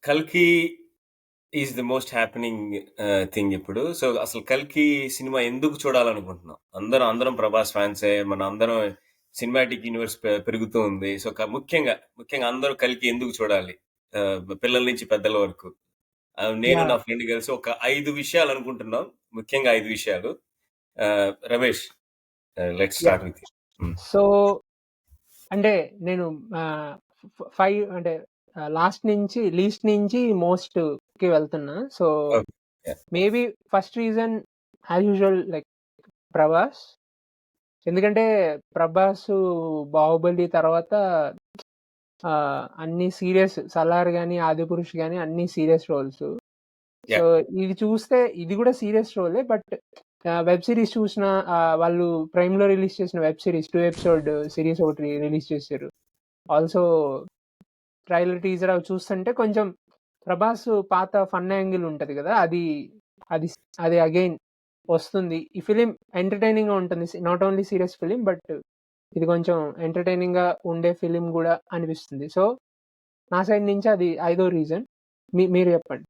'కల్కి' is the most happening thing ఇప్పుడు. So, అసలు 'కల్కి' సినిమా ఎందుకు చూడాలనుకుంటున్నాం? అందరం 'ప్రభాస్' ఫ్యాన్సే. మన అందరం సినిమాటిక్ యూనివర్స్ పెరుగుతూ ఉంది. సో, ముఖ్యంగా అందరూ 'కల్కి' ఎందుకు చూడాలి? పిల్లల నుంచి పెద్దల వరకు. నేను నా యాహ్! ఫ్రెండ్ కలిసి ఒక 5 విషయాలు అనుకుంటున్నాం. ముఖ్యంగా 5 విషయాలు. Ramesh, let's yeah! Start with you. Hmm. So, అంటే నేను ఆహ్, 5 అంటే లీస్ట్ నుంచి మోస్ట్‌కి వెళ్తున్నా. So, okay. Yeah! Maybe first reason as usual like 'Prabhas'. ఎందుకంటే 'ప్రభాస్' 'బాహుబలి' తర్వాత అన్నీ సీరియస్ 'సలార్' గాని, 'ఆదిపురుష్' గాని అన్నీ సీరియస్ రోల్స్. So, yeah! ఇది చూస్తే ఇది గూడా సీరియస్ రోలే. బట్ వెబ్ సీరీస్ చూసినా వాళ్ళు ప్రైమ్‌లో రిలీజ్ చేసిన వెబ్ సీరీస్ 2 ఎపిసోడ్ సీరీస్ ఒకటి రిలీజ్ చేశారు. ఆల్సో ట్రైలర్, టీజర్ అవి చూస్తుంటే కొంచెం 'ప్రభాస్' పాత ఫన్ యాంగిల్ ఉంటది గదా! అది అది అగైన్ వస్తుంది. ఈ ఫిల్మ్ ఎంటర్‌టైనింగ్‌గా ఉంటుంది. Not only serious film but ఇది కొంచెం ఎంటర్‌టైనింగ్‌గా ఉండే ఫిల్మ్ గూడా అనిపిస్తుంది. సో, నా సైడ్ నుంచి అది ఐదో రీజన్. మీరు చెప్పండి.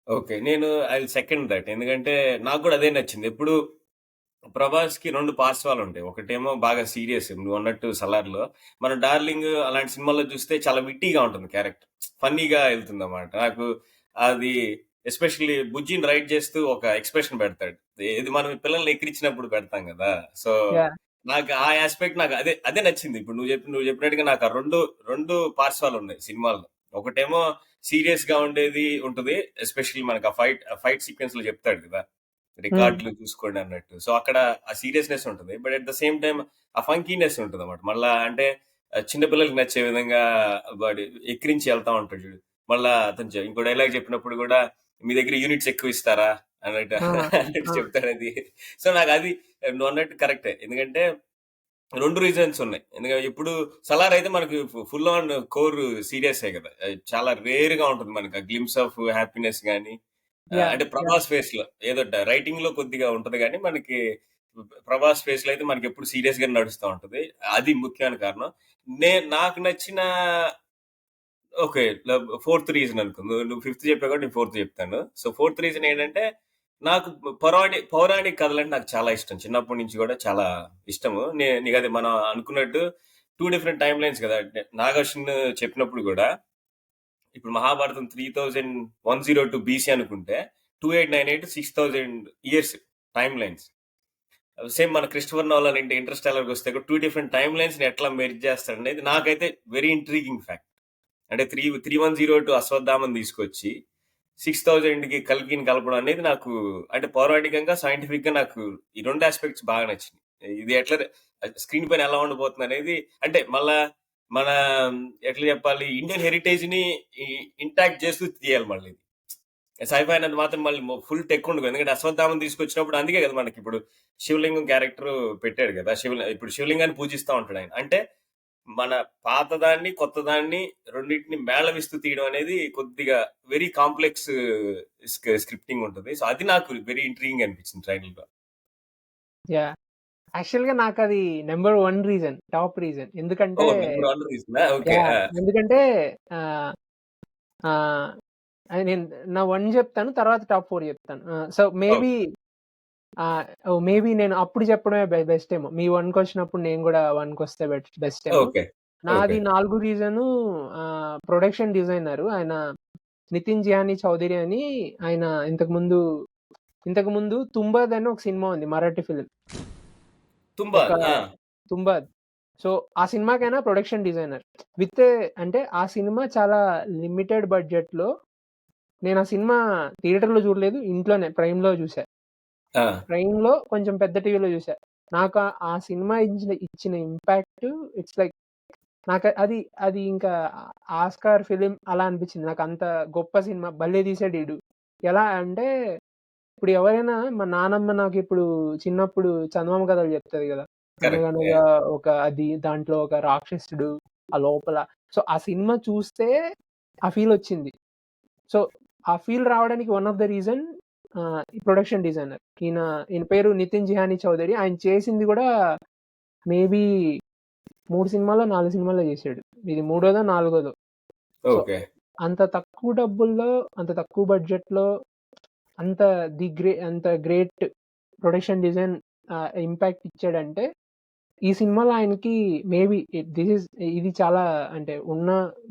ఓకే. నేను ఐ విల్ సెకండ్ థట్. ఎందుకంటే నాకు గూడా అదే నచ్చింది. ఎప్పుడు 'ప్రభాస్‌కి 2 పార్శ్వాలుంటాయి. ఒకటేమో బాగా సీరియస్ నువ్వన్నట్టు 'సలార్‌లో'. మన 'డార్లింగ్' అలాంటి సినిమాల్లో చూస్తే చాలా విట్టీగా ఉంటుంది క్యారెక్టర్. ఫన్నీగా ఎళ్తుందన్నమాట. నాకు అది ఎస్పెషల్లీ బుజ్జిని రైడ్ చేస్తూ ఒక ఎక్స్‌ప్రెషన్ పెడతాడు. ఇది మనం పిల్లల్ని ఎక్కిరించినప్పుడు పెడతాం గదా! So, yeah! నాకు ఆ యాస్పెక్ట్ నాకు అదే నచ్చింది. ఇప్పుడు నువ్వు చెప్పినట్టుగా నాకు ఆ 2 పార్శ్వాలున్నాయి సినిమాల్లో. ఒకటేమో సీరియస్‌గా ఉండేది ఉంటది. ఎస్పెషల్లీ మనకు ఆ ఫైట్ సీక్వెన్స్‌లో చెప్తాడు గదా! హ్మ్. రికార్డులు చూసుకోండి అన్నట్టు. సో, అక్కడ ఆ సీరియస్‌నెస్ ఉంటది. But at the same time ఆ ఫంకీనెస్ ఉంటదన్నమాట. మళ్ళా అంటే చిన్న పిల్లలకి నచ్చే విధంగా వాడు ఎక్కిరించి ఎళ్తా ఉంటాడు చూడు. మళ్ళా అతను ఇంకో డైలాగ్ చెప్పినప్పుడు గూడా మీ దగ్గర యూనిట్స్ ఎక్కువ ఇస్తారా? అన్నట్టు ఆ! అన్నట్టు ఆ! చెప్తాడది. సో, నాకది నువ్వన్నట్టు కరెక్టే. ఎందుకంటే 2 రీజన్స్ ఉన్నాయి. ఎందుకంటే ఇప్పుడు 'సలార్' అయితే మనకి ఫుల్ ఆన్ కోర్ సీరియసే గదా! చాలా రేర్‌గా ఉంటది మనకి ఆ గ్లింప్స్ ఆఫ్ హ్యాపీనెస్ గాని, యాహ్! అంటే యాహ్! 'ప్రభాస్' ఫేస్‌లో ఏదో రైటింగ్‌లో కొద్దిగా ఉంటది గానీ, మనకి 'ప్రభాస్' ఫేస్‌లో అయితే మనకెప్పుడు సీరియస్‌గానే నడుస్తా ఉంటది. అది ముఖ్యమైన కారణం. నాకు నచ్చిన ఓకే. ఫోర్త్ రీజన్ అనుకో. నువ్వు ఫిఫ్త్ చెప్పావు కాబట్టి నేను ఫోర్త్ చెప్తాను. సో, ఫోర్త్ రీజన్ ఏంటంటే, నాకు పౌరాణిక కథలంటే నాకు చాలా ఇష్టం. చిన్నప్పటి నుంచి గూడా చాలా ఇష్టము. నీకది మనం అనుకున్నట్టు 2 డిఫరెంట్ టైమ్ లైన్స్ గదా! అంటే 'నాగార్జున' చెప్పినప్పుడు గూడా, ఇప్పుడు మహాభారతం 3102 బీసీ అనుకుంటే, 2898 6000 ఇయర్స్ టైమ్ లైన్స్. సేమ్ మన 'క్రిస్టోఫర్ నోలన్' ఇంటర్‌స్టెల్లార్‌కొస్తే కూడా 2 డిఫరెంట్ టైమ్ లైన్స్‌ని ఎట్లా మెర్జ్ చేస్తాడనేది నాకైతే వెరీ ఇంట్రిగింగ్ ఫ్యాక్ట్. అంటే 3102 అశ్వత్థామని తీసుకొచ్చి 6000కి కల్కిని కలపడం అనేది నాకు అంటే పౌరాణికంగా, సైంటిఫిక్‌గా నాకు ఈ 2 యాస్పెక్ట్స్ బాగా నచ్చినాయి. ఇది ఎట్లా స్క్రీన్ పైన ఎలా ఉండబోతుందనేది అంటే మళ్ళా మన ఎట్లా చెప్పాలి ఇండియన్ హెరిటేజ్‌ని ఇ ఇంటాక్ట్ చేస్తూ తీయాలి మళ్ళీ. సైఫై అనేది మాత్రం మళ్ళీ ఫుల్ టెక్ ఉండదు. ఎందుకంటే అశ్వత్థామని తీసుకొచ్చినప్పుడు అందుకే కదా మనకిప్పుడు శివలింగం క్యారెక్టర్ పెట్టాడు కదా! ఇప్పుడు శివలింగాన్ని పూజిస్తా ఉంటాడాయన. అంటే మన పాతదాన్ని, కొత్తదాన్ని రెండిటిని మేళవిస్తూ తీయడం అనేది కొద్దిగా వెరీ కాంప్లెక్స్ స్క్రిప్టింగ్ ఉంటది. సో, అది నాకు వెరీ ఇంట్రిగింగ్ అనిపించింది ట్రైలర్‌లో. యాహ్! యాక్చువల్‌గా నాకది నంబర్ 1 రీజన్. Top reason. ఎందుకంటే ఓహ్! నంబర్ 1 రీజనా? ఓకే. యాహ్! ఆ! ఎందుకంటే ఆహ్, ఆహ్, నేను నా 1 జెప్తాను. తర్వాత టాప్ 4 జెప్తాను. So, okay. మేబీ నేను అప్పుడు చెప్పడమే బెస్టేమో. మీ 1కొచ్చినప్పుడు నేను గూడా 1కొస్తే బెస్టేమో. ఓకే. ఓకే. నాది 4 రీజను ప్రొడక్షన్ డిజైనరు. ఆయన నితిన్ జియానీ చౌదరి అని ఆయన ఇంతకుముందు 'తుంబద్' అని ఒక సినిమా ఉంది. మరాఠీ ఫిల్మ్. ఒక 'తుంబాద్.' ఆ! 'తుంబద్.' సో, ఆ సినిమాకైనా ప్రొడక్షన్ డిజైనర్. విత్ అంటే ఆ సినిమా చాలా లిమిటెడ్ బడ్జెట్‌లో నేను ఆ సినిమా థియేటర్‌లో చూడలేదు. ఇంట్లోనే ప్రైమ్‌లో చూసా. ఆ! ప్రైమ్‌లో కొంచెం పెద్ద టీవీలో చూసా. నాకు ఆ సినిమా ఇచ్చిన ఇంపాక్ట్ ఇట్స్ లైక్ అది అది ఇంకా ఆస్కార్ ఫిల్మ్ అలా అనిపించింది. నాకంత గొప్ప సినిమా భలే తీసాడు ఈడు. ఎలా అంటే ఇప్పుడు ఎవరైనా మా నానమ్మ నాకిప్పుడు చిన్నప్పుడు చందమామ కథలు చెప్తది గదా! కరెక్ట్. అనగనగా యాహ్! దాంట్లో ఒక రాక్షసుడు ఆ లోపల. సో, ఆ సినిమా చూస్తే ఆ ఫీలొచ్చింది. సో, ఆ ఫీల్ రావడానికి వన్ ఆఫ్ ద రీజన్ ఈ ప్రొడక్షన్ డిజైనర్. ఈయన పేరు నితిన్ జిహానీ చౌదరి. ఆయన చేసింది గూడా మేబీ 3 సినిమాలో, 4 సినిమాలో చేసాడు. ఇది మూడోదో, నాలుగోదో. So, okay. అంత తక్కువ డబ్బుల్లో, అంత తక్కువ బడ్జెట్‌లో అంత అంత గ్రేట్ ప్రొడక్షన్ డిజైన్ ఇంపాక్ట్ ఇచ్చాడంటే, ఈ సినిమాలో ఆయనకి మేబీ ఇది చాలా అంటే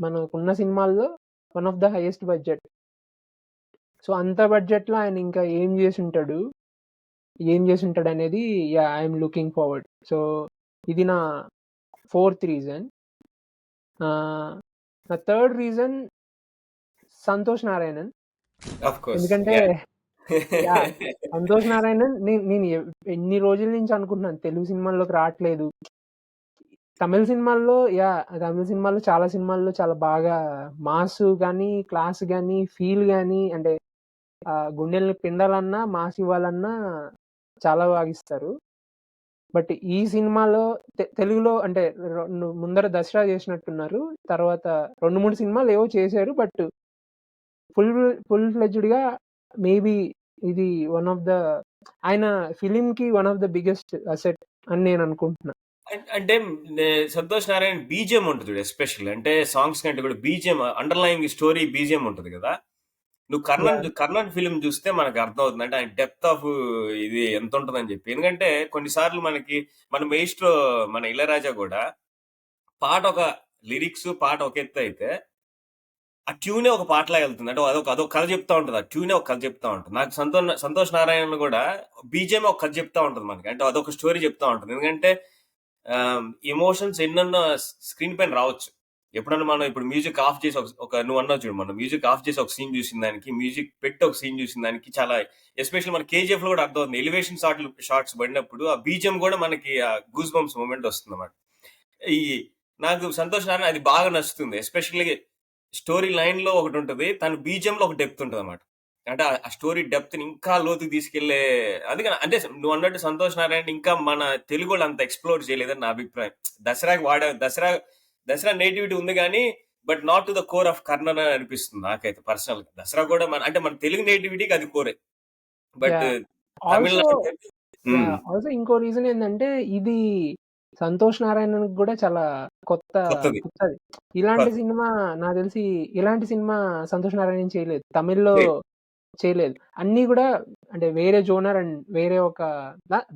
మనకున్న సినిమాల్లో one of the highest budget. So, అంత బడ్జెట్‌లో ఆయన ఇంకా ఏం చేసుంటాడనేది ఐయామ్ లుకింగ్ ఫార్వర్డ్. సో, ఇది నా ఫోర్త్ రీజన్. నా third reason Santosh Narayanan. Of course. ఎందుకంటే యాహ్! యాహ్! సంతోష్ నారాయణన్ నేను ఎన్ని రోజుల నుంచి అనుకుంటున్నాను తెలుగు సినిమాల్లోకి రావట్లేదు. తమిళ సినిమాల్లో చాలా సినిమాల్లో చాలా బాగా మాస్ గాని, క్లాస్ గాని, ఫీల్ గాని అంటే గుండెల్ని పిండాలన్నా, మాస్ ఇవ్వాలన్నా చాలా బాగిస్తారు. బట్ ఈ సినిమాలో తెలుగులో అంటే ముందర 'దసరా' చేసినట్టున్నారు. తర్వాత 2, 3 సినిమాలు ఏవో చేశారు. బట్ ఫుల్ ఫ్లెడ్జ్డ్‌గా మేబీ ఇది ఆయన ఫిల్మ్‌కి one of the biggest asset అని నేను అనుకుంటున్నా. అంటే సంతోష్ నారాయణ బీజిఎం ఉంటుంది చూడు ఎస్పెషల్లీ. అంటే సాంగ్స్ కంటే కూడా బీజిఎం అండర్లయింగ్ స్టోరీ బీజిఎం ఉంటది కదా! నువ్వు యాహ్! కర్ణన్ ఫిల్మ్ చూస్తే మనకు అర్థమవుతుంది. అంటే ఆయన డెప్త్ ఆఫ్ ఇది ఎంత ఉంటుందని చెప్పి. ఎందుకంటే కొన్నిసార్లు మన మెయిస్ట్రో మన ఇళయరాజా కూడా పాట ఒక లిరిక్స్ పాట ఒక ఎత్తు అయితే ఆ ట్యూనే ఒక పాటలా వెళ్తుంది. అంటే అదొక కథ చెప్తా ఉంటది. ఆ ట్యూనే ఒక కథ చెప్తా ఉంటది. నాకు సంతోష్ నారాయణ కూడా బీజిఎం ఒక కథ చెప్తా ఉంటది మనకి. అంటే అదొక స్టోరీ చెప్తా ఉంటది. ఎందుకంటే ఎమోషన్స్ ఎన్నెన్నో స్క్రీన్ పైన రావచ్చు. ఎప్పుడన్నా మనం ఇప్పుడు మ్యూజిక్ ఆఫ్ చేసి నువ్వు అన్నావు చూడు, మనం మ్యూజిక్ ఆఫ్ చేసి ఒక సీన్ చూసిన దానికి, మ్యూజిక్ పెట్టి ఒక సీన్ చూసిన దానికి చాలా ఎస్పెషల్లీ మన కేజీఎఫ్ లో కూడా అర్థమవుతుంది. ఎలివేషన్ షార్ట్స్ పడినప్పుడు ఆ బీజిఎం కూడా మనకి గూస్ బంప్స్ మూమెంట్ వస్తుంది అన్నమాట. ఈ నాకు సంతోష్ నారాయణ అది బాగా నచ్చుతుంది. ఎస్పెషల్లీ స్టోరీ లైన్ లో ఒకటి ఉంటది, తన బీజిఎం లో ఒక డెప్త్ ఉంటది అన్నమాట. అంటే ఆ స్టోరీ డెప్త్ ని ఇంకా లోతుకి తీసుకెళ్లే, అందుకని అంటే నువ్వు అన్నట్టు సంతోష్ నారాయణ ఇంకా మన తెలుగు వాళ్ళు అంత ఎక్స్ప్లోర్ చేయలేదని నా అభిప్రాయం. దసరాకి దసరా నేటివిటీ ఉంది కానీ but not to the core of Karnan అని అనిపిస్తుంది నాకైతే పర్సనల్ గా. దసరా కూడా మన తెలుగు నేటివిటీకి అది కోరే. But yeah! Also Tamil Nadu also ఇంకో రీజన్ ఏందంటే ఇది సంతోష్ నారాయణన్‌కి గూడా చాలా కొత్తది. కొత్తది. కొత్త- నాకు తెలిసి ఇలాంటి సినిమా సంతోష్ నారాయణ చేయలేదు. తమిళ్‌లో చేయలేదు. అన్నీ గూడా అంటే వేరే జోనర్ అండ్ వేరే ఒక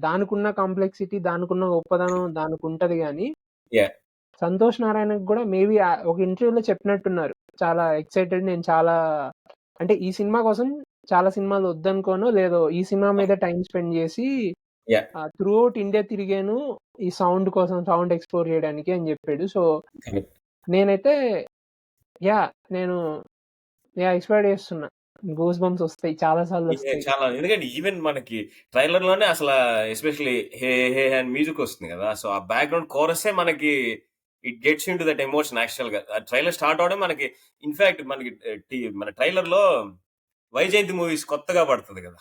దానికున్న కాంప్లెక్సిటీ, దానికున్న గొప్పదనం దానికుంటది గానీ, Yeah. సంతోష్ నారాయణకి గూడా మేబీ ఒక ఇంటర్వ్యూలో చెప్పినట్టున్నారు. చాలా ఎక్సైటెడ్ నేను చాలా అంటే ఈ సినిమా కోసం చాలా సినిమాలు వద్దనుకోనో లేదో ఈ సినిమా మీద టైమ్ స్పెండ్ జేసి Yeah. త్రూ ఔట్ ఇండియా తిరిగాను. ఈ సౌండ్ కోసం సౌండ్ ఎక్స్‌ప్లోర్ జేయడానికి అని జెప్పాడు. So, Correct. నేనైతే యాహ్! నేను ఎక్స్‌పెక్ట్ జేస్తున్నా. గూస్ బంప్స్ ఒస్తాయి. చాలా సార్లొస్తాయి. చాలా ఎందుకంటే ఈవెన్ మనకి ట్రైలర్ లోనే అసల ఎస్పెషల్లీ హే హే అని మ్యూజిక్ వస్తుంది కదా! సో ఆ బ్యాక్‌గ్రౌండ్ కోరసే మనకి it gets into that emotion యాక్చువల్‌గా. ఆ ట్రైలర్ స్టార్ట్ అవ్వడం మనకి ఇన్‌ఫాక్ట్ మనకి మన ట్రైలర్‌లో వైజయంతి మూవీస్ కొత్తగా పడతది కదా!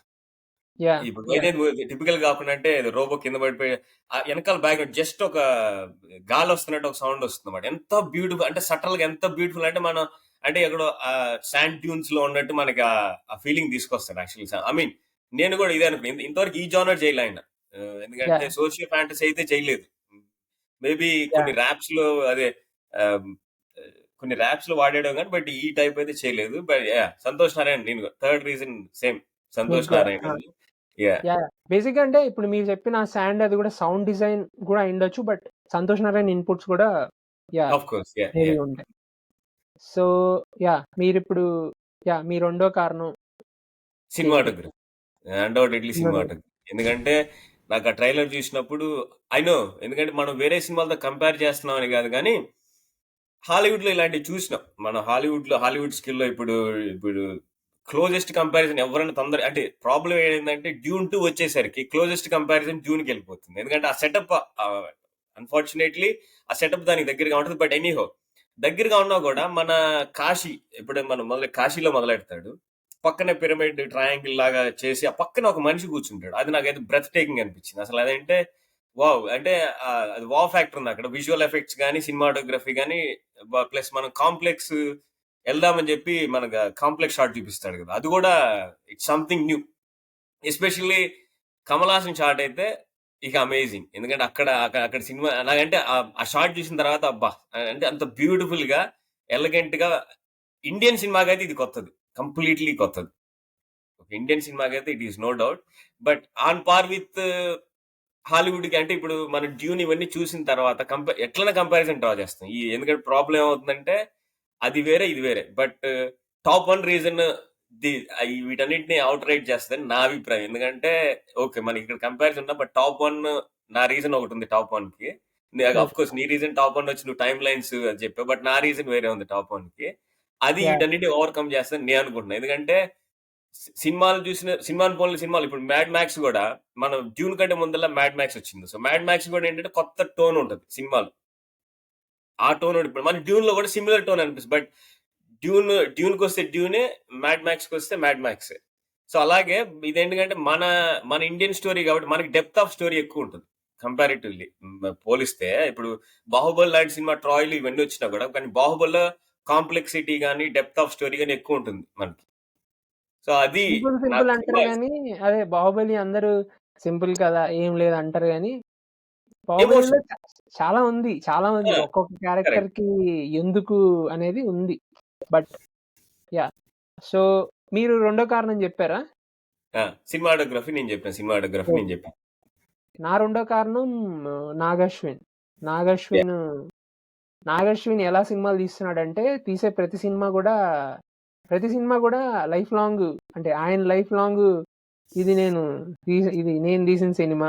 యాహ్! ఇప్పుడు వైజయంతి మూవీ టిపికల్ కాకుండా అంటే రోబో కింద పడిపోయి ఎనకాల బ్యాక్‌గ్రౌండ్ జస్ట్ ఒక గాలొస్తున్నట్టు ఒక సౌండ్ వస్తుందన్నమాట. ఎంత బ్యూటిఫుల్ అంటే సటల్‌గా ఎంత బ్యూటిఫుల్ అంటే మనం అంటే ఎక్కడో శాండ్ డ్యూన్స్ లో ఉన్నట్టు మనకి ఆ ఫీలింగ్ తీసుకొస్తాడు యాక్చువల్లీ. ఐ మీన్ నేను కూడా ఇదే అనుకున్నాను. ఇంతవరకు ఈ జానర్ చేయలే ఆయన. ఎందుకంటే యాహ్! సోషియో ఫ్యాంటసీ అయితే చేయలేదు. మేబీ కొన్ని యాహ్! ర్యాప్స్ లో అదే ఆహ్, కొన్ని ర్యాప్స్ లో వాడాడు గాని బట్ ఈ టైప్ అయితే చేయలేదు. బట్ సంతోష్ నారాయణ నేను థర్డ్ రీజన్ సేమ్ మీకు సంతోష్ గూడా. నారాయణ. ఆ! యాహ్! బేసిక్‌గా అంటే ఇప్పుడు మీరు చెప్పిన సాండ్ అది గూడా సౌండ్ డిజైన్ గూడా అయ్యుండొచ్చు. బట్ సంతోష్ నారాయణ ఇన్‌పుట్స్ గూడా yeah! Of course. Yeah! Heavy yeah! ఉంటాయి. సో, మీరిప్పుడు మీ రెండో కారణం ఏంటి? సినిమాటోగ్రఫీ. అన్‌డౌటెడ్‌లీ సినిమాలో సినిమాటోగ్రఫీ. ఎందుకంటే నాకు ఆ ట్రైలర్ చూసినప్పుడు ఐ నో ఎందుకంటే మనం వేరే సినిమాలతో కంపేర్ చేస్తున్నామని కాదు గానీ, హాలీవుడ్‌లో ఇలాంటివి చూసినాం. మనం హాలీవుడ్ స్కిల్‌లో ఇప్పుడు క్లోజెస్ట్ కంపారిజన్ ఎవరైనా అంటే ప్రాబ్లమ్ ఏంటంటే 'డ్యూన్ 2' వచ్చేసరికి క్లోజెస్ట్ కంపారిజన్ 'డ్యూన్‌కెళ్ళిపోతుంది. ఎందుకంటే ఆ సెటప్ అన్‌ఫార్చునేట్‌లీ ఆ సెటప్ దానికి దగ్గరగా ఉంటది. బట్ ఎనీహౌ దగ్గరగా ఉన్నా కూడా మన కాశీ ఇప్పుడు మనం కాశీలో మొదలెడతాడు. పక్కనే పిరమిడ్ ట్రయాంగిల్ లాగా చేసి ఆ పక్కన ఒక మనిషి కూర్చుంటాడు. అది నాకైతే బ్రెత్ టేకింగ్ అనిపించింది. అసలు అదంటే వావ్! అంటే అది వావ్ ఫ్యాక్టర్ ఉంది అక్కడ. విజువల్ ఎఫెక్ట్స్ గాని, సినిమాటోగ్రఫీ గాని ప్లస్ మనం కాంప్లెక్స్ ఎళ్దామని చెప్పి మనకు కాంప్లెక్స్ షాట్ చూపిస్తాడు కదా! అది కూడా it's something new. Especially Kamal Haasan shot అయితే ఇక అమేజింగ్. ఎందుకంటే అక్కడ సినిమా నాకంటే ఆ షాట్ చూసిన తర్వాత అబ్బా! అంటే అంత బ్యూటిఫుల్‌గా, ఎలిగెంట్‌గా ఇండియన్ సినిమాకైతే ఇది కొత్తది, కంప్లీట్లీ కొత్తది. ఇండియన్ సినిమాకైతే it is no doubt. But on par with Hollywood కి, అంటే ఇప్పుడు మన డ్యూన్ ఇవన్నీ చూసిన తర్వాత ఎట్లైనా కంపారిజన్ డ్రా చేస్తాం. ఎందుకంటే ప్రాబ్లం ఏమవుతుందంటే అది వేరే ఇది వేరే. బట్ టాప్ వన్ రీజన్ వీటన్నిటిని అవుట్ రైట్ చేస్తుందని నా అభిప్రాయం. ఎందుకంటే ఓకే మనకి ఇక్కడ కంపారిజన్ ఉన్నా, బట్ టాప్ వన్ నా రీజన్ ఒకటి ఉంది టాప్ వన్ కి. అఫ్ కోర్స్ నీ రీజన్ టాప్ వన్ వచ్చి నువ్వు టైమ్ లైన్స్ అది చెప్పావు, బట్ నా రీజన్ వేరే ఉంది టాప్ వన్ కి. అది Yeah. వీటన్నిటి ఓవర్కమ్ చేస్తుందని నేను అనుకుంటున్నాను. ఎందుకంటే సినిమాలు పోలిన సినిమాలు, ఇప్పుడు మ్యాడ్ మ్యాక్స్ కూడా, మనం డ్యూన్ కంటే ముందర మ్యాడ్ మ్యాక్స్ వచ్చింది. సో మ్యాడ్ మ్యాక్స్ కూడా ఏంటంటే కొత్త టోన్ ఉంటుంది సినిమాలు. ఆ టోన్ ఇప్పుడు మన డ్యూన్ లో కూడా సిమిలర్ టోన్ అనిపిస్తుంది. బట్ డ్యూన్కి వస్తే డ్యూనే, మ్యాడ్ మ్యాక్స్కి వస్తే మ్యాడ్ మ్యాక్స్. సో అలాగే ఇదేంటంటే మన ఇండియన్ స్టోరీ కాబట్టి మనకి డెప్త్ ఆఫ్ స్టోరీ ఎక్కువ ఉంటుంది కంపారిటివ్లీ పోలిస్తే. ఇప్పుడు బాహుబలి లాంటి సినిమా, ట్రాయ్లు ఇవన్నీ వచ్చినా కూడా, కానీ బాహుబలిలో కాంప్లెక్సిటీ కానీ డెప్త్ ఆఫ్ స్టోరీ కానీ ఎక్కువ ఉంటుంది మనకి. సో అది సింపుల్ అంటారు కానీ, అదే బాహుబలి అందరూ సింపుల్ కదా ఏం లేదు అంటారు కానీ, బాహుబలిలో చాలా ఉంది. ఒక్కొక్క క్యారెక్టర్ కి ఎందుకు అనేది ఉంది. బట్ యా, సో మీరు రెండో కారణం చెప్పారా? సినిమాటోగ్రఫీ నేను చెప్పాను. నా రెండో కారణం నాగశ్విన్ ఎలా సినిమాలు తీస్తున్నాడంటే, తీసే ప్రతి సినిమా కూడా లైఫ్ లాంగ్, అంటే ఆయన లైఫ్ లాంగ్ ఇది నేను తీసిన సినిమా.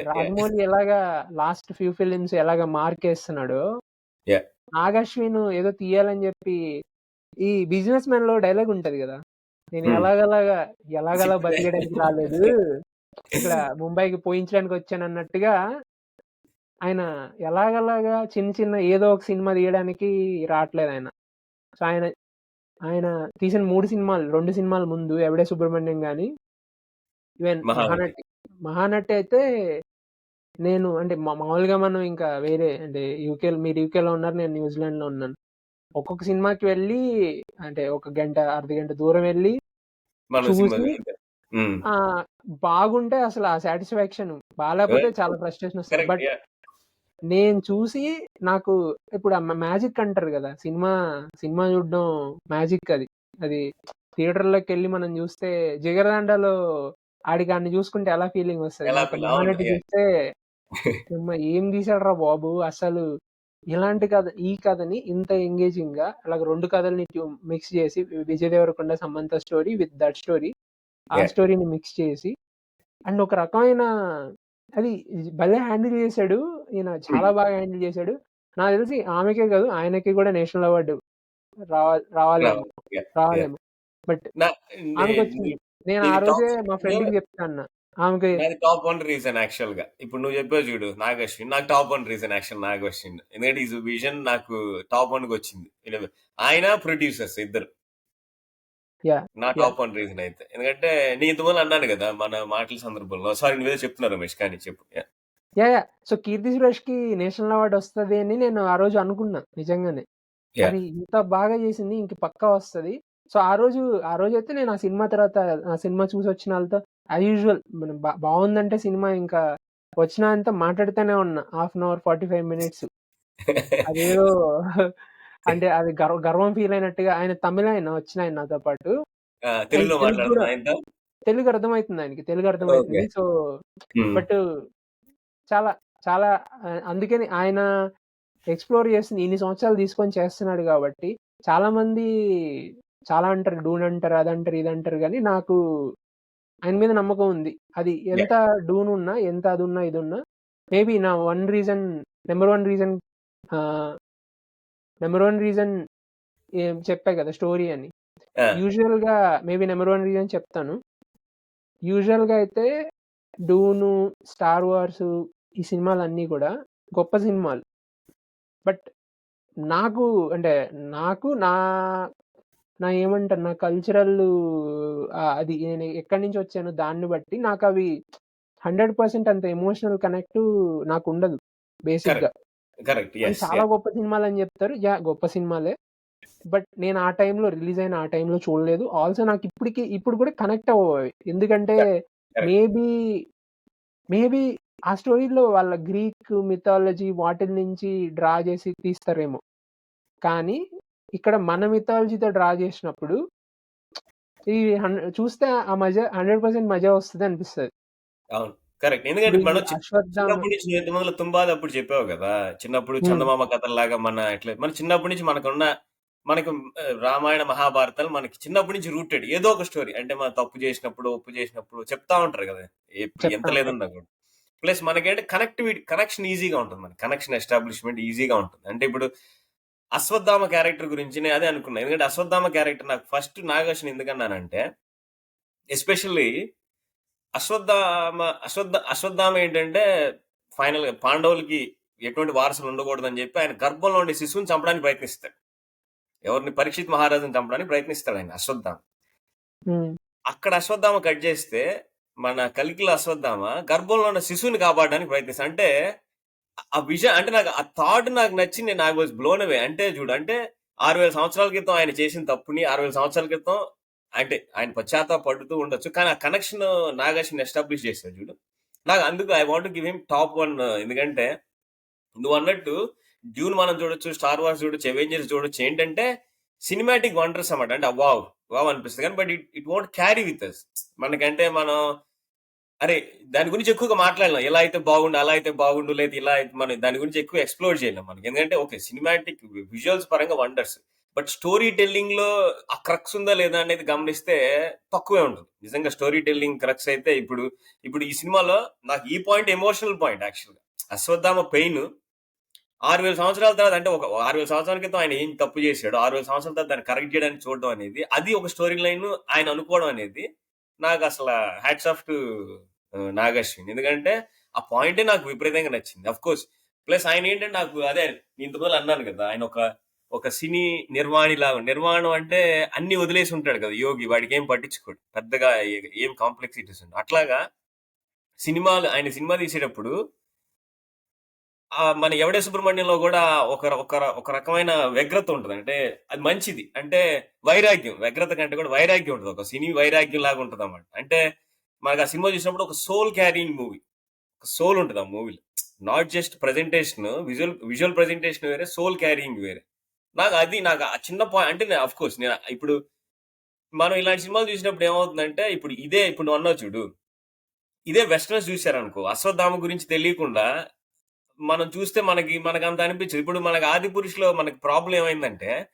రాజమౌళి ఎలాగా లాస్ట్ ఫ్యూ ఫిలిమ్స్ ఎలాగా మార్కేస్తున్నాడో, నాగశ్విన్ ఏదో తీయాలని చెప్పి, ఈ బిజినెస్ మ్యాన్ లో డైలాగ్ ఉంటది కదా, నేను ఎలాగలా బతికేయడానికి రాలేదు, ఇక్కడ ముంబైకి పోయించడానికి వచ్చాను అన్నట్టుగా, ఆయన ఎలాగలాగా చిన్న ఏదో ఒక సినిమా తీయడానికి రావట్లేదు ఆయన. సో ఆయన తీసిన 2 సినిమాల ముందు ఎవడే సుబ్రహ్మణ్యం గాని, ఈవెన్ మహానటి అయితే, నేను అంటే మామూలుగా మనం ఇంకా వేరే, అంటే మీరు యూకేలో ఉన్నారు, నేను న్యూజిలాండ్ లో ఉన్నాను. ఒక్కొక్క సినిమాకి వెళ్ళి, అంటే 1 గంట అర్ధ గంట దూరం వెళ్ళి చూసి, బాగుంటే అసలు ఆ సాటిస్ఫాక్షన్, బాగాలేకపోతే చాలా ఫ్రస్ట్రేషన్ వస్తుంది. బట్ నేను చూసి, నాకు ఇప్పుడు మ్యాజిక్ అంటారు కదా, సినిమా చూడడం మ్యాజిక్. అది థియేటర్లోకి వెళ్ళి మనం చూస్తే, జిగరదండలో ఆడిని చూసుకుంటే ఎలా ఫీలింగ్ వస్తుంది, మహానటి చూస్తే ఏం తీసాడురా బాబు అసలు, ఇలాంటి ఈ కథని ఇంత ఎంగేజింగ్ గా అలాగ 2 కథల్ని మిక్స్ చేసి, Vijay Deverakonda Samantha story with that story, ఆ స్టోరీని మిక్స్ చేసి, అండ్ ఒక రకమైన అది భలే హ్యాండిల్ చేశాడు ఈయన, చాలా బాగా హ్యాండిల్ చేశాడు. నాకు తెలిసి ఆమెకే కాదు, ఆయనకి కూడా నేషనల్ అవార్డు రావాలేమో. బట్ ఆమెకు వచ్చింది. నేను ఆ రోజే మా ఫ్రెండ్ కి చెప్తాను, ఆమెకి టాప్ వన్ రీజన్ యాక్చువల్ గా, ఇప్పుడు నువ్వు చెప్పావు చూడు నాగశ్విన్, నాకు top one reason actual Nag Ashwin. ఎందుకంటే ఈ విజన్ నాకు టాప్ వన్ కి వచ్చింది. ఆయన ప్రొడ్యూసర్స్ ఇద్దరు నా టాప్ వన్ రీజన్ అయితే. ఎందుకంటే నేను ఇంతమంది అన్నాను కదా మన మాటల సందర్భంలో. సారీ నువ్వేదో చెప్తున్నారు రమేష్, కానీ చెప్పు. సో కీర్తి సురేష్ కి నేషనల్ అవార్డు వస్తుంది అని నేను ఆ రోజు అనుకున్నా నిజంగానే. అది ఇంత బాగా చేసింది, ఇంక పక్కా వస్తుంది. సో ఆ రోజు అయితే నేను ఆ సినిమా తర్వాత, ఆ సినిమా చూసి వచ్చిన వాళ్ళతో యాజ్ యూజువల్, బాగుందంటే సినిమా ఇంకా వచ్చిన అంతా మాట్లాడుతూనే ఉన్నా, 1/2 అవర్ 45 మినిట్స్. అదేదో అంటే అది గర్వం ఫీల్ అయినట్టుగా. ఆయన తమిళ వచ్చిన ఆయన నాతో పాటు, తెలుగు అర్థమవుతుంది ఆయనకి, తెలుగు అర్థమవుతుంది. సో బట్ చాలా చాలా అందుకని ఆయన ఎక్స్ప్లోర్ చేస్తుంది, ఇన్ని సంవత్సరాలు తీసుకొని చేస్తున్నాడు కాబట్టి. చాలా మంది చాలా అంటారు, డూన్ అంటారు, అదంటారు, ఇదంటారు, కానీ నాకు ఆయన మీద నమ్మకం ఉంది. అది ఎంత డూన్ ఉన్నా, ఎంత అది ఉన్నా, ఇది ఉన్నా, మేబీ నా నెంబర్ వన్ రీజన్ చెప్పా కదా స్టోరీ అని. యూజువల్ గా మేబీ నెంబర్ 1 రీజన్ చెప్తాను. యూజువల్ గా అయితే డూను, స్టార్ వార్స్, ఈ సినిమాలన్నీ కూడా గొప్ప సినిమాలు. బట్ నాకు నా ఏమంటారు, నా కల్చరల్, అది నేను ఎక్కడి నుంచి వచ్చాను దాన్ని బట్టి నాకు అవి 100% అంత ఎమోషనల్ కనెక్ట్ నాకు ఉండదు బేసిక్ గా. చాలా గొప్ప సినిమాలు అని చెప్తారు, గొప్ప సినిమాలే. బట్ నేను ఆ టైంలో రిలీజ్ అయిన ఆ టైంలో చూడలేదు. ఆల్సో నాకు ఇప్పుడు కూడా కనెక్ట్ అవ్వవు. ఎందుకంటే మేబీ ఆ స్టోరీలో వాళ్ళ గ్రీక్ మిథాలజీ వాటి నుంచి డ్రా చేసి తీస్తారేమో, కానీ ఇక్కడ మన మిథాలజీతో డ్రా జేసినప్పుడు ఈ చూస్తే ఆ మజా 100% మజా వస్తదనిపిస్తది. అవును. కరెక్ట్. ఎందుకంటే ఇప్పుడు ఈ మనం అశ్వత్థామ చిన్నప్పటి నుంచి నువ్వు ఇంతకుముందుల 'తుంబాద్' అప్పుడు చెప్పావు గదా! చిన్నప్పుడు హ్మ్. చందమామ కథల్లాగా మన చిన్నప్పటి నుంచి మనకు రామాయణ, మహాభారతాలు మనకి చిన్నప్పటి నుంచి రూటెడ్. ఏదో ఒక స్టోరీ. అంటే మనం తప్పు చేసినప్పుడు, ఒప్పు చేసినప్పుడు చెప్తా ఉంటారు గదా! ఇప్పుడు ఎంత చెప్తా ఉంటారు. లేదన్నా గూడా. ప్లస్ మనకేంటి కనెక్షన్ ఈజీగా ఉంటుంది మనకి. కనెక్షన్ ఎస్టాబ్లిష్‌మెంట్ ఈజీగా ఉంటుంది. అంటే ఇప్పుడు అశ్వత్థామ క్యారెక్టర్ గురించి నేను అదే అనుకున్నా. ఎందుకంటే అశ్వత్థామ క్యారెక్టర్ నాకు ఫస్ట్ నాగేష్‌ని ఎందుకన్నానంటే ఎస్పెషల్లీ అశ్వత్థామ ఏంటంటే ఫైనల్‌గా పాండవులకి ఎటువంటి వారసులు ఉండకూడదని చెప్పి ఆయన గర్భంలో ఉండే శిశువుని చంపడానికి ప్రయత్నిస్తాడు. ఎవరిని పరీక్షిత్ మహారాజుని చంపడానికి ప్రయత్నిస్తాడాయన అశ్వత్థామ. హ్మ్. అక్కడ అశ్వత్థామ కట్ చేస్తే మన 'కల్కిలో' అశ్వత్థామ గర్భంలో ఉన్న శిశువుని కాపాడడానికి ప్రయత్నిస్తాడు. అంటే ఆ విజన్ అంటే నాకు ఆ థాట్ నాకు నచ్చి నేను ఐ వాస్ బ్లోన్ అవే. అంటే చూడు అంటే 6000 సంవత్సరాల క్రితం ఆయన చేసిన తప్పుని 6000 సంవత్సరాల క్రితం అంటే ఆయన పశ్చాత్తాపడుతూ ఉండొచ్చు. కానీ ఆ కనెక్షన్ నాగార్జున ఎస్టాబ్లిష్ చేసాడు చూడు. నాకు అందుకు I want to give him top 1 ఎందుకంటే నువ్వన్నట్టు 'డ్యూన్' మనం చూడొచ్చు, 'స్టార్ వార్స్' చూడొచ్చు, 'అవెంజర్స్' చూడొచ్చు. ఏంటంటే సినిమాటిక్ వండర్స్ అన్నమాట. అంటే వావ్! వావ్! అనిపిస్తది. కానీ but it won't carry with us. మనకంటే మనం అరే! దాని గురించి ఎక్కువగా మాట్లాడలేం. ఎలా అయితే బాగుండు, అలా అయితే బాగుండు, లేదా ఇలా అయితే మనం దాని గురించి ఎక్కువ ఎక్స్‌ప్లోర్ చేయలేం మనం. ఎందుకంటే ఓకే. సినిమాటిక్ విజువల్స్ పరంగా వండర్స్. బట్ స్టోరీ టెల్లింగ్‌లో ఆ క్రక్స్ ఉందా లేదా అనేది గమనిస్తే తక్కువే ఉంటుంది. నిజంగా స్టోరీ టెల్లింగ్ క్రక్స్ అయితే ఇప్పుడు ఈ సినిమాలో నాకు ఈ పాయింట్ ఎమోషనల్ పాయింట్ యాక్చువల్‌గా. అశ్వత్థామ పెయిన్ 6000 సంవత్సరాల తర్వాత అంటే ఒక 6000 సంవత్సరాల క్రితం ఆయన ఏం తప్పు చేశాడో, 6000 సంవత్సరాల తర్వాత దాన్ని కరెక్ట్ చేయడానికి చూడడం అనేది, అది ఒక స్టోరీ లైన్ ఆయన అనుకోవడం అనేది నాకసల హ్యాట్స్ ఆఫ్ టు నాగశ్విన్. ఎందుకంటే ఆ పాయింటే నాకు విపరీతంగా నచ్చింది. ఆఫ్‌కోర్స్ ప్లస్ ఆయనేంటంటే నాకు అదే ఇంతకుముందు అన్నాను కదా! ఆయన ఒక సినీ నిర్వాణం అంటే అన్నీ వదిలేసి ఉంటాడు కదా! యోగి. వాడికేం పట్టించుకోడు. పెద్దగా ఏం కాంప్లెక్సిటీస్ ఉండవు. అట్లాగా ఆయన సినిమా తీసేటప్పుడు మన 'ఎవడే సుబ్రహ్మణ్యంలో' గూడా ఒక రకమైన వ్యగ్రత ఉంటది. అంటే అది మంచిది. అంటే వైరాగ్యం. వ్యగ్రత కంటే కూడా వైరాగ్యం ఉంటది. ఒక సినీ వైరాగ్యం లాగా ఉంటదన్నమాట. అంటే మనకు ఆ సినిమా చూసినప్పుడు ఒక సోల్ క్యారింగ్ మూవీ. ఒక సోల్ ఉంటది ఆ మూవీలో. Not just presentation visual presentation వేరే, సోల్ క్యారింగ్ వేరే. నాకు ఆ చిన్న అంటే ఆఫ్‌కోర్స్ నేను ఇప్పుడు మనం ఇలాంటి సినిమాలు చూసినప్పుడు ఏమవుతుందంటే ఇప్పుడు నువ్వు అన్నావు చూడు. ఇదే వెస్టర్న్స్ చూసారనుకో, అశ్వత్థామ గురించి తెలియకుండా మనం చూస్తే మనకంత అనిపించదు. ఇప్పుడు మనకి 'ఆదిపురుషులో' మనకి ప్రాబ్లమ్ ఏమైందంటే,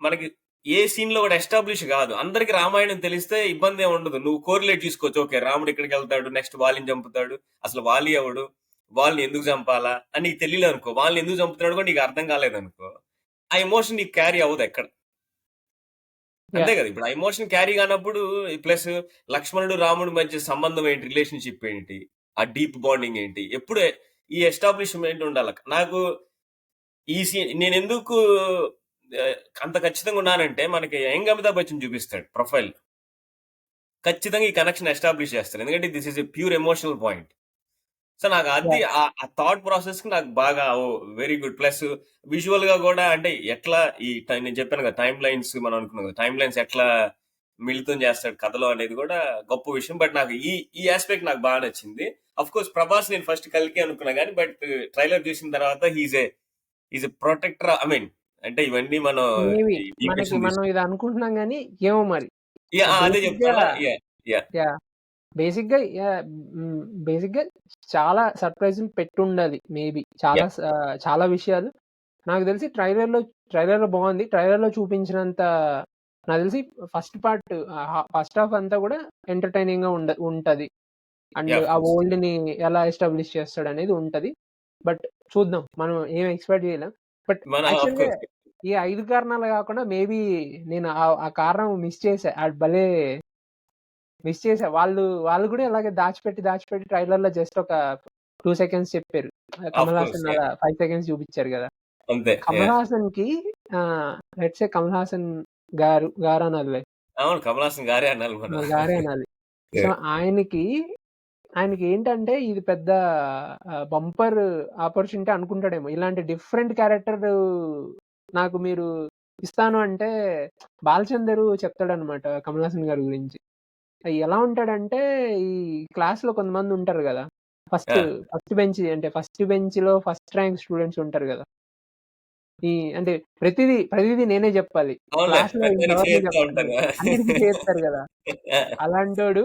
మనకి ఏ సీన్‌లో కూడా ఎస్టాబ్లిష్ గాదు. అందరికి రామాయణం తెలిస్తే ఇబ్బందేం ఉండదు. నువ్వు కోరిలేట్ చూసుకోవచ్చు. ఓకే. రాముడు ఇక్కడికెళ్తాడు. నెక్స్ట్ వాలిని చంపుతాడు. అసలు వాలి ఎవడు? వాళ్ళని ఎందుకు చంపాలా? అని నీకు తెలియలేదనుకో. వాళ్ళని ఎందుకు చంపుతున్నాడో కూడా నీకు అర్థం కాలేదనుకో. ఆ ఎమోషన్ నీకు క్యారీ అవ్వదు ఎక్కడ. అంతే యాహ్! కదా! ఇప్పుడు ఆ ఎమోషన్ క్యారీ కానప్పుడు ప్లస్ లక్ష్మణుడు, రాముడు మధ్య సంబంధం ఏంటి? రిలేషన్‌షిప్ ఏంటి? ఆ డీప్ బాండింగ్ ఏంటి? ఎప్పుడు ఈ ఎస్టాబ్లిష్‌మెంట్ ఉండాల. నాకు ఈ నేనెందుకు ఆహ్, అంత ఖచ్చితంగా ఉన్నానంటే మనకి 'యంగ్ అమితాబ్ బచ్చన్' చూపిస్తాడు ప్రొఫైల్. ఖచ్చితంగా ఈ కనెక్షన్ ఎస్టాబ్లిష్ చేస్తాడు. ఎందుకంటే this is a pure emotional point. So, నాకు అది యాహ్! ఆ థాట్ ప్రాసెస్‌కి నాకు బాగా వెరీ గుడ్. ప్లస్ విజువల్‌గా గూడా అంటే ఎట్లా నేను చెప్పాను కదా! టైమ్ లైన్స్ మనం అనుకున్నాం కదా! టైమ్ లైన్స్ ఎట్లా మిళితం చేస్తాడు కథలో అనేది గూడా గొప్ప విషయం. బట్ నాకు ఈ యాస్పెక్ట్ నాకు బాగా నచ్చింది. ఆఫ్‌కోర్స్ 'ప్రభాస్' నేను ఫస్ట్ 'కల్కి' అనుకున్నా గానీ బట్ ట్రైలర్ చూసిన తర్వాత హి ఈస్ ఎ ప్రొటెక్టర్ అంటే ఇవన్నీ మనం మేబీ ఈ డీవియేషన్ మనం ఇది అనుకుంటున్నాం గానీ, ఏమో మరి. అదే బేసిక్‌గా చెప్తున్నా. యాహ్! యాహ్! బేసిక్‌గా యాహ్! బేసిక్‌గా చాలా సర్ప్రైజ్‌లు పెట్టుండాలి మేబీ. యాహ్! చాలా విషయాలు. నాకు తెలిసి ట్రైలర్‌లో బావుంది. ట్రైలర్‌లో చూపించినంత నాకు తెలిసి ఫస్ట్ హాఫ్ అంతా గూడా ఎంటర్‌టైనింగ్‌గా ఉంటది. అండ్ ఆఫ్ ఆ కోర్స్. వరల్డ్‌ని ఎలా ఎస్టాబ్లిష్ చేస్తాడనేది ఉంటది. బట్ చూద్దాం. మనం ఏం ఎక్స్‌పెక్ట్ చేయలేం. బట్ ఆఫ్ యాక్చువల్‌గా కోర్స్. ఈ 5 కారణాలు గాకుండా మేబీ నేను ఆ కారణం మిస్ చేశా. అది భలే మిస్ చేశా. వాళ్ళు గూడా ఇలాగే దాచిపెట్టి ట్రైలర్‌లో జస్ట్ ఒక 2 సెకండ్స్ చెప్పారు. Of Kamal course. Haasan yeah! అలా 5 సెకండ్స్ చూపిచ్చారు గదా! అంతే. కమల్ యాహ్! హాసన్‌కి లెట్స్ సే కమల్ హాసన్ గారనాలిలే. అవును. 'కమల్ హాసన్' గారే అనాలి మనం. గారే అనాలి. So, yeah! ఆయనకేంటంటే ఇది పెద్ద బంపర్ ఆపర్చునిటీ అనుకుంటాడేమో. ఇలాంటి డిఫరెంట్ క్యారెక్టర్ నాకు మీరు ఇస్తాను అంటే, బాలచందర్ చెప్తాడనమాట కమల్ హాసన్ గారి గురించి. ఎలా ఉంటాడంటే, ఈ క్లాస్‌లో కొంతమందుంటారు గదా! ఫస్ట్, ఆ! ఫస్ట్ బెంచ్ అంటే ఫస్ట్ బెంచ్‌లో ఫస్ట్ ర్యాంక్ స్టూడెంట్స్ ఉంటారు గదా! అంటే ప్రతిదీ నేనే జెప్పాలి. అవునులే. క్లాస్‌లో పెద్దగా ఇంకెవరిని చేత్తా చెప్పను. ఉంటారు. అన్నిటికి చేస్తారు గదా! అలాంటోడు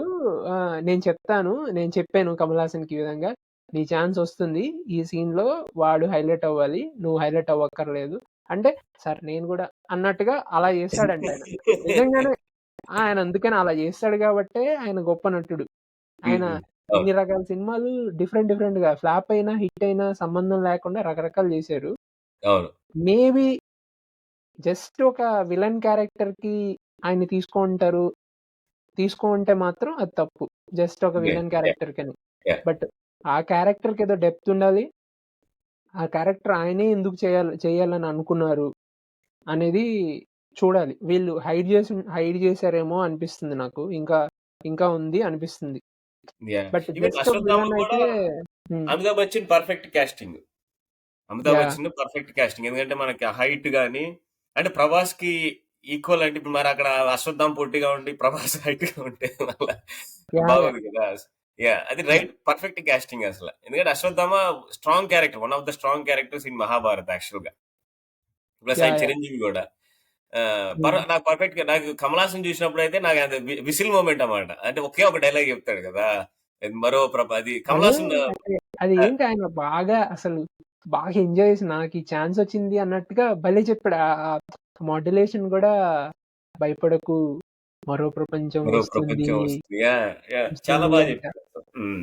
నేను చెప్తాను. నేను చెప్పాను కమల్ హాసన్‌కి ఈ విధంగా, "నీ ఛాన్స్ ఒస్తుంది. ఈ సీన్‌లో వాడు హైలైట్ అవ్వాలి. నువ్వు హైలైట్ అవ్వక్కర్లేదు." అంటే సార్ నేను గూడా అన్నట్టుగా అలా చేసాడంట ఆయన. నిజంగానే ఆయన అందుకని అలా చేస్తాడు గాబట్టే ఆయన గొప్ప నటుడు. ఆయన హ్మ్. ఇన్ని అవును. రకాల సినిమాలు డిఫరెంట్‌గా ఫ్లాప్ అయినా, హిట్ అయినా సంబంధం లేకుండా రకరకాలు చేశారు. అవును. మేబీ జస్ట్ ఒక విలన్ క్యారెక్టర్‌కి ఆయన్ని తీసుకుంటే మాత్రం అది తప్పు. జస్ట్ ఒక గ్రేట్. Villain yeah! క్యారెక్టర్‌కని. యాహ్! బట్ ఆ క్యారెక్టర్‌కేదో డెప్త్ ఉండాలి. ఆ క్యారెక్టర్ ఆయనే ఎందుకు చేయాలని అనుకున్నారు అనేది చూడాలి. వీళ్ళు హైడ్ చేసారేమో అనిపిస్తుంది నాకు. ఇంకా ఉంది అనిపిస్తుంది. యాహ్! బట్ ఈవెన్ జస్ట్ ఒక 'అశ్వత్థామ' విలన్ కూడా అయితే హ్మ్. 'Amitabh Bachchan' perfect casting. 'Amitabh yeah! Bachchan' perfect casting. ఎందుకంటే మనకి ఆ హైట్ గాని అంటే 'ప్రభాస్‌కి' ఈక్వల్ అంటే ఇప్పుడు మరక్కడ 'అశ్వత్థామ' పొట్టిగా ఉండి 'ప్రభాస్' హైట్‌గా ఉంటే మళ్ళా యాహ్! బాగోదు కదా! యాహ్! అది యాహ్! రైట్ పర్ఫెక్ట్ కాస్టింగ్ అసల. ఎందుకంటే 'Ashwatthama' strong character. One of the strong characters in 'Mahabharat' యాక్చువల్‌గా. ప్లస్ ఆయన యాహ్! చిరంజీవి గూడా. హ్మ్. నాకు పర్ఫెక్ట్‌గా నాకు 'కమల్ హాసన్' చూసినప్పుడైతే నాకు అది విసిల్ మొమెంట్ అన్నమాట. అంటే ఒకే ఒక డైలాగ్ చెప్తాడు కదా! అది 'కమల్ అదే హాసన్' అంటే అది ఏంటి ఆయన బాగా ఎంజాయ్ చేసి నాకీ ఛాన్స్ వచ్చింది అన్నట్టుగా భలే చెప్పాడు. మాడ్యులేషన్ గూడా భయపడకు మరో ప్రపంచం మరో వస్తుంది. ప్రపంచం వస్తుంది. యాహ్! యాహ్! చాలా వస్తుంది బాగా అంట. చెప్పాడు అసలు. హ్మ్.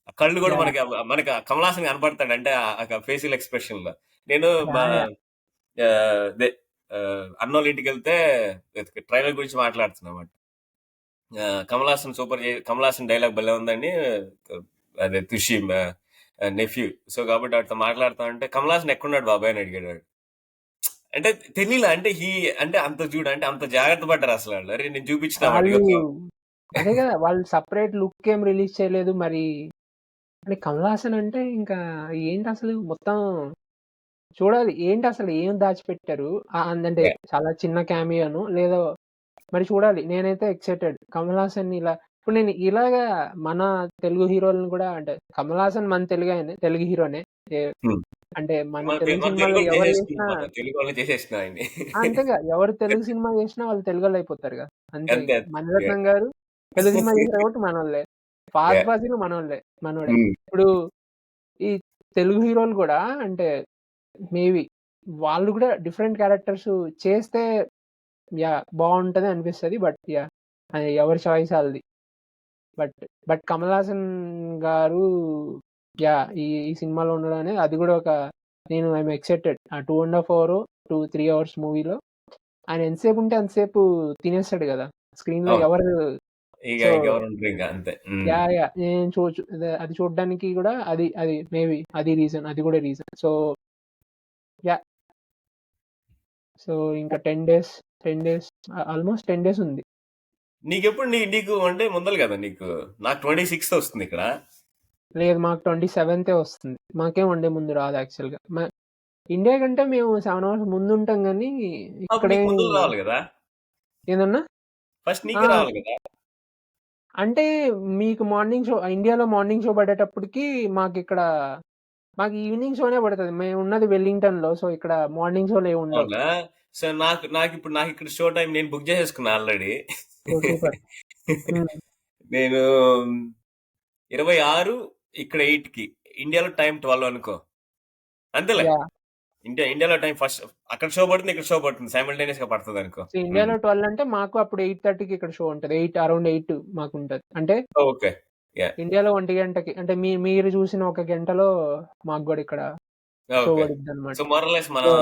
ఆ కళ్ళు గూడా యాహ్! మనకి కమల్ హాసన్ కనపడతాడు. అంటే ఫేషియల్ ఎక్స్‌ప్రెషన్‌లో. నేను మా యాహ్! అదే అన్నోళ్ళ ఇంటికెళ్తే ట్రైలర్ గురించి మాట్లాడుతున్నామాట. కమల్ హాసన్ డైలాగ్ భలే ఉందండి. అదే 'తుషి' నెఫ్యూ. సో, కాబట్టి వాడితో మాట్లాడుతా ఉంటే, "కమల్ హాసన్ ఎక్కడున్నాడు బాబాయ్" అని అడిగాడు వాడు. అంటే తెలీలా అంటే అంటే అంత చూడు అంటే అంత జాగ్రత్త పడ్డారు ఆళ్ళు. అరే నేను చూపించిన వాడికి వాళ్ళు ఒక అదే గదా! వాళ్ళు సెపరేట్ లుక్ ఏం రిలీజ్ చేయలేదు. మరి అంటే 'కమల్ హాసన్' అంటే ఇంకా ఏంటసలు మొత్తం చూడాలి. ఏంటసలు ఏం దాచిపెట్టారు? అంటే యాహ్! చాలా చిన్న క్యామియోనో లేదో మరి చూడాలి. నేనైతే ఎక్సైటెడ్. 'కమల్ హాసన్' ఇప్పుడు నేను ఇలాగా మన తెలుగు హీరోలను కూడా అంటే 'కమల్ హాసన్' మన తెలుగు హీరోనే. ఎ హ్మ్. అంటే మన మన తెలుగు మన సినిమాలో తెలుగోళ్ళు ఎవరు చేసేసుకున్నాం చేసినా మనం. తెలుగోళ్ళని చేసేసినాం ఆయన్ని. అంతేగా ఎవరు తెలుగు సినిమా చేసినా వాళ్ళు తెలుగోళ్ళయిపోతారుగా. అంతే అంతే. ఇంక. అంతే. యాహ్! మణిరత్నం గారు తెలుగు సినిమా చేసారు కాబట్టి మనోళ్ళే. ఫహద్ యాహ్! ఫాసిల్ మనోడే. హ్మ్. ఇప్పుడు ఈ తెలుగు హీరోలు గూడా అంటే మేబీ వాళ్ళు గూడా డిఫరెంట్ క్యారెక్టర్స్ చేస్తే బావుంటది అనిపిస్తది. అది ఎవరి చాయిస్ ఆళ్ళది. బట్, కమల్ హాసన్ గారు ఈ సినిమాలో ఉండడం అనేది అది గూడా ఐయామ్ ఎక్సైటెడ్. ఆ 2 ½ అవరో, 3 అవర్స్ మూవీలో ఆయన ఎంతసేపుంటే అంతసేపు తినేస్తాడు గదా! స్క్రీన్‌లో అవును. ఎవరు సో ఇగ ఎవరుండరింక అంతే. హ్మ్. నేను అది చూడడానికి గూడా అది మేబీ అది రీజన్. అది గూడా రీజన్. యాహ్! సో, ఇంకా 10 డేస్ ఆల్‌మోస్ట్ 10 డేస్ ఉంది. నీకెప్పుడు నీకు అంటే ముందల గదా! నాకు 26థ్ వస్తుందిక్కడ. లేదు మాకు 27థే వస్తుంది. మాకేం వన్ డే ముందు రాదు యాక్చువల్‌గా. ఇండియా కంటే మేము 7 అవర్స్ ముందుంటాం గానీ, అప్పుడు ఇక్కడే నీకు ముందల రావాలి గదా! ఏదన్నా? ఫస్ట్ ఆ! నీకే రావాలి గదా! అంటే మీకు ఇండియాలో మార్నింగ్ షో పడేటప్పటికి మాకిక్కడ మాకు ఈవినింగ్ షోనే పడతది. మేమున్నది వెల్లింగ్టన్‌లో. సో, ఇక్కడ మార్నింగ్ షో‌లు ఏముండవు. అవునా? సో, నాకిక్కడ షో టైమ్ నేను బుక్ జేసేసుకున్నా ఆల్రెడీ. ఓహ్! సూపర్. హ్మ్. నేను 26 ఇక్కడ 8కి. ఇండియాలో టైమ్ 12 అనుకో. అంతేలే. యాహ్! ఇండియాలో టైమ్ ఫస్ట్ అక్కడ షో పడుతుంది. ఇక్కడ షో పడుతుంది. సైమల్టేనియస్‌గా పడతదనుకో. సో, హ్మ్. ఇండియాలో 12 అంటే మాకు అప్పుడు 8:30కి ఇక్కడ షో ఉంటది. అరౌండ్ 8 మాకుంటది. అంటే ఓకే. యాహ్! ఇండియాలో 1 గంటకి అంటే మీరు చూసిన ఒక గంటలో మాకు గూడా ఇక్కడ షో ఓకే. పడిద్దనమాట. So, more or less so మనం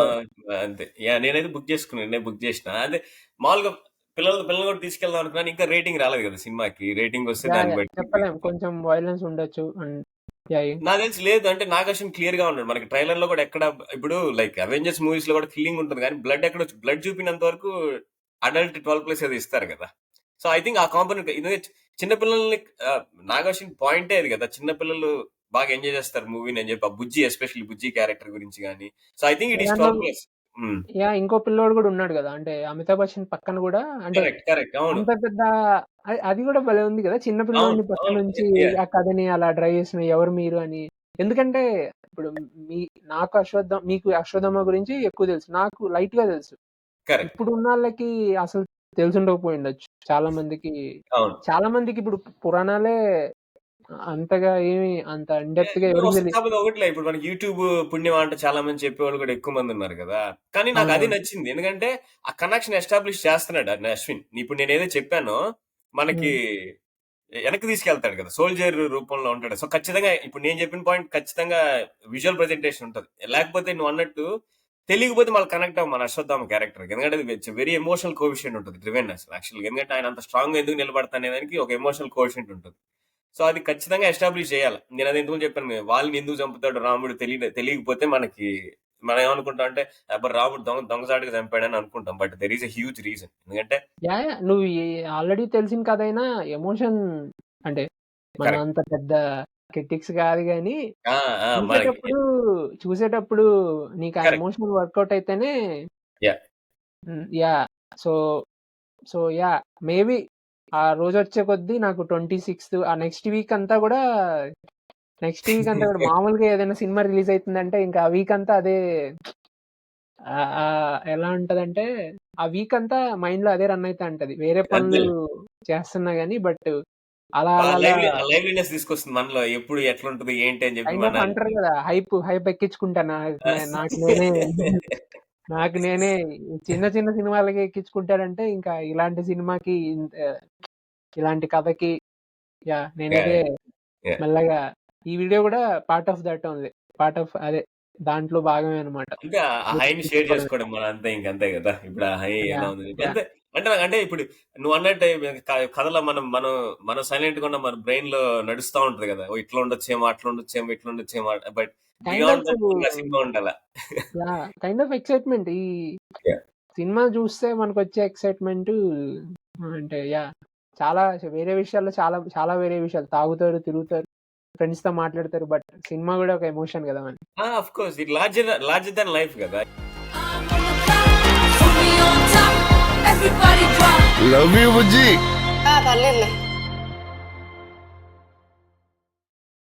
అంతే. యాహ్! నేనైతే బుక్ చేసుకున్నాను. నేను బుక్ చేసిన. అదే మామూలుగా పిల్లల్ని కూడా తీసుకెళ్దాం అనుకున్నాను. ఇంకా రేటింగ్ రాలేదు కదా సినిమాకి. రేటింగ్ వస్తే దాన్ని బట్టి చెప్పలేం. కొంచెం వయలెన్స్ ఉండొచ్చు. యాహ్! నాకు తెలిసి లేదు. అంటే నాగార్జున క్లియర్‌గా ఉన్నాడు. మనకి ట్రైలర్‌లో కూడా ఎక్కడ ఇప్పుడు లైక్ అవెంజర్స్ మూవీస్‌లో కూడా కిల్లింగ్ ఉంటది గానీ బ్లడ్ చూపినంత వరకు అడల్ట్ 12+ ఏదో ఇస్తారు కదా! సో, ఐ థింక్ ఆ కాంపోనెంట్ ఇది చిన్న పిల్లల్ని నాగార్జున పాయింటే అది కదా! చిన్న పిల్లలు బాగా ఎంజాయ్ చేస్తారు మూవీని అని చెప్పి. ఆ బుజ్జి ఎస్పెషల్లీ బుజ్జి క్యారెక్టర్ గురించి గాని. So, I think it is దాంట్లో 12+. హ్మ్. ఇంకో పిల్లోడు గూడా ఉన్నాడు గదా! అంటే అమితాబ్ బచ్చన్ పక్కన గూడా అంటే కరెక్ట్. అవును. అంత పెద్ద అది గూడా భలే ఉంది గదా! చిన్న అవును. పిల్లోడిని అవును. పక్కనుంచి యాహ్! ఆ కథని అలా డ్రైవ్ చేసిన ఎవరు మీరు అని. ఎందుకంటే ఇప్పుడు మీకు అశ్వత్థామ గురించి ఎక్కువ తెలుసు. నాకు లైట్‌గా తెలుసు. కరెక్ట్. ఇప్పుడు ఉన్నోళ్ళకి అసలు తెలిసుండకపోయుండొచ్చు. అవును. చాలా మందికి ఇప్పుడు పురాణాలే అంతగా ఏమి అంత ఇన్ డెప్త్‌గా ఎవరికీ కాకపోతే ఒకటిలే, ఇప్పుడు మనకి యూట్యూబ్ పుణ్యం అంటే చాలా మంది చెప్పేవాళ్ళు కూడా ఎక్కువ మంది ఉన్నారు కదా! కానీ నాకు అది అవునవును. నచ్చింది. ఎందుకంటే ఆ కనెక్షన్ ఎస్టాబ్లిష్ చేస్తున్నాడు అశ్విన్. ఇప్పుడు నేనేదో చెప్పానో మనకి హ్మ్. వెనక్కి తీసుకెళ్తాడు కదా! సోల్జర్ రూపంలో ఉంటాడు. సో, ఖచ్చితంగా ఇప్పుడు నేను చెప్పిన పాయింట్ ఖచ్చితంగా విజువల్ ప్రెజెంటేషన్ ఉంటది. లేకపోతే నువ్వన్నట్టు తెలియకపోతే మళ్ళీ కనెక్ట్ అవ్వం మన అశ్వత్థామ క్యారెక్టర్‌కి. ఎందుకంటే ఇట్స్ వెరీ ఎమోషనల్ కోఎఫిషియంట్ ఉంటది డ్రివెన్ అసలు యాక్చువల్‌గా. ఎందుకంటే ఆయన అంత స్ట్రాంగ్‌గా ఎందుకు నిలబడతాడనే దానికి ఒక ఎమోషనల్ కోఎఫిషియంట్ ఉంటది. సో, అది ఖచ్చితంగా ఎస్టాబ్లిష్ చేయాలి. నేనది ఇంతకు ముందు చెప్పాను కదా! వాళ్ళని ఎందుకు చంపుతాడు రాముడు తెలియకపోతే మనం ఏమనుకుంటాం అంటే అబ్బా! రాముడు దొంగచాటుగా చంపాడని అనుకుంటాం. But there is a huge reason. ఎందుకంటే యాహ్! నువ్వు ఆల్రెడీ తెలిసిన కథయినా ఎమోషన్ అంటే మనం కరెక్ట్. అంత పెద్ద క్రిటిక్స్ కాదు గానీ, ఆ! ఆ! మనకి చూసేటప్పుడు చూసేటప్పుడు నీకు ఆ కరెక్ట్. ఎమోషన్ వర్కౌట్ అయితేనే yeah! Yeah! So, yeah! Maybe ఆ రోజొచ్చే కొద్దీ నాకు 26థ్ నెక్స్ట్ వీక్ అంతా కూడా మామూలుగా ఏదైనా సినిమా రిలీజ్ అయితుందంటే ఇంకా ఆ వీక్ అంతా అదే ఎలా ఉంటదంటే ఆ వీక్ అంతా మైండ్‌లో అదే రన్ అయితా ఉంటది. వేరే పనులు అంతేలే. చేస్తున్నా గాని బట్ అలా ఆ అలా అలా లైవ్లీనెస్ తీసుకొస్తుంది మనలో. ఎప్పుడు ఎట్లుంటది ఏంటి అని చెప్పి కైండ్ ఆఫ్ అంటారు గదా! హైప్ ఎక్కించుకుంటా. నాకు నేనే చిన్న చిన్న సినిమాలకి ఎక్కించుకుంటానంటే ఇంకా ఇలాంటి సినిమాకి ఇలాంటి కథకి నేనైతే యాహ్! యాహ్! మెల్లగా ఈ వీడియో గూడా part of that only. Part of అదే దాంట్లో భాగమే అన్నమాట. అంటే ఆ హైని షేర్ ఎక్కించుకోవడమే. చేసుకోవడం మన అంతే ఇంకంతే గదా! ఇప్పుడు ఆ హై ఎలా యాహ్! ఉంది యాహ్! అంతే. అంటే ఇప్పుడు నువ్వన్నట్టే కథలో మనం సైలెంట్‌గా ఉన్న మన బ్రెయిన్‌లో నడుస్తా ఉంటది గదా! ఓహ్! ఇట్లా ఉండొచ్చేమో, అట్లా ఉండొచ్చేమో, ఇట్లా ఉండొచ్చేమో but kind beyond of that ఇంకా సినిమా ఉండాల. Kind of excitement. ఈ యాహ్! సినిమా జూస్తే మనకొచ్చే ఎక్సైట్‌మెంటు అంటే చాలా చాలా చాలా వేరే విషయాలు తాగుతారు, తిరుగుతారు, ఫ్రెండ్స్‌తో మాట్లాడతారు. బట్ సినిమా గూడా ఒక ఎమోషన్ గదా! మనకి. ఆ! ఆఫ్ కోర్స్ ఇది లార్జర్ థాన్ లైఫ్ గదా! Love you, Buji. పర్లేదులే